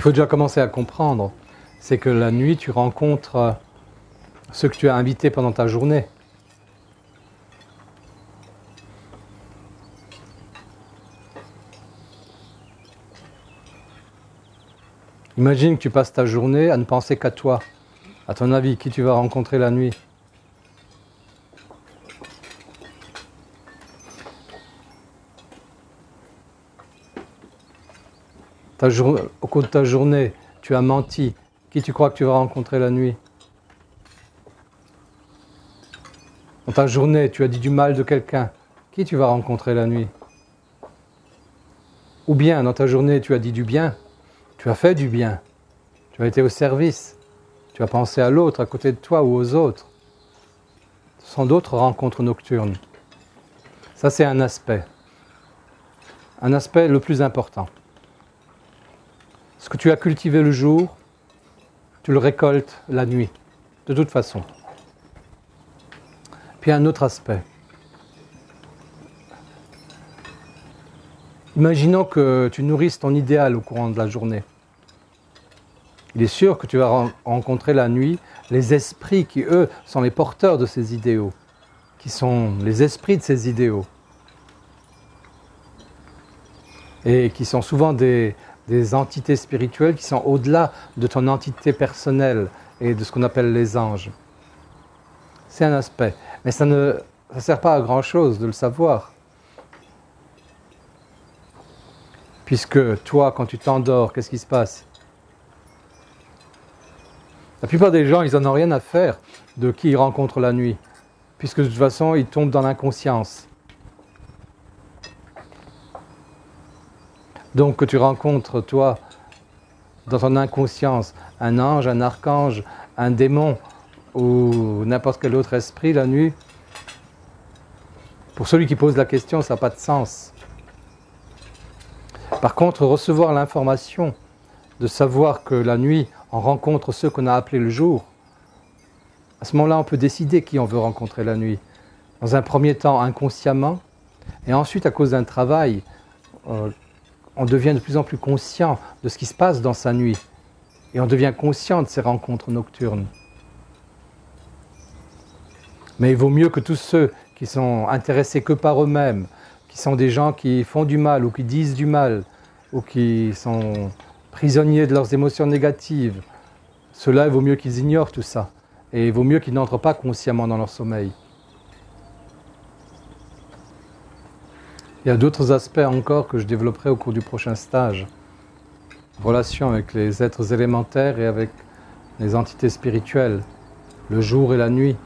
faut déjà commencer à comprendre, c'est que la nuit, tu rencontres ceux que tu as invités pendant ta journée. Imagine que tu passes ta journée à ne penser qu'à toi. À ton avis, qui tu vas rencontrer la nuit? Au cours de ta journée, tu as menti. Qui tu crois que tu vas rencontrer la nuit? Dans ta journée, tu as dit du mal de quelqu'un. Qui tu vas rencontrer la nuit? Ou bien, dans ta journée, tu as dit du bien. Tu as fait du bien. Tu as été au service. Tu as pensé à l'autre, à côté de toi ou aux autres. Ce sont d'autres rencontres nocturnes. Ça, c'est un aspect. Un aspect le plus important. Ce que tu as cultivé le jour, tu le récoltes la nuit, de toute façon. Puis un autre aspect. Imaginons que tu nourrisses ton idéal au courant de la journée. Il est sûr que tu vas rencontrer la nuit les esprits qui, eux, sont les porteurs de ces idéaux, qui sont les esprits de ces idéaux, et qui sont souvent des entités spirituelles qui sont au-delà de ton entité personnelle et de ce qu'on appelle les anges. C'est un aspect, mais ça ne sert pas à grand-chose de le savoir. Puisque toi, quand tu t'endors, qu'est-ce qui se passe? La plupart des gens, ils n'en ont rien à faire de qui ils rencontrent la nuit, puisque de toute façon, ils tombent dans l'inconscience. Donc que tu rencontres, toi, dans ton inconscience, un ange, un archange, un démon ou n'importe quel autre esprit la nuit, pour celui qui pose la question, ça n'a pas de sens. Par contre, recevoir l'information de savoir que la nuit, on rencontre ceux qu'on a appelés le jour, à ce moment-là, on peut décider qui on veut rencontrer la nuit. Dans un premier temps, inconsciemment, et ensuite, à cause d'un travail, on devient de plus en plus conscient de ce qui se passe dans sa nuit. Et on devient conscient de ces rencontres nocturnes. Mais il vaut mieux que tous ceux qui sont intéressés que par eux-mêmes, qui sont des gens qui font du mal ou qui disent du mal, ou qui sont prisonniers de leurs émotions négatives, ceux-là, il vaut mieux qu'ils ignorent tout ça. Et il vaut mieux qu'ils n'entrent pas consciemment dans leur sommeil. Il y a d'autres aspects encore que je développerai au cours du prochain stage. Relation avec les êtres élémentaires et avec les entités spirituelles, le jour et la nuit.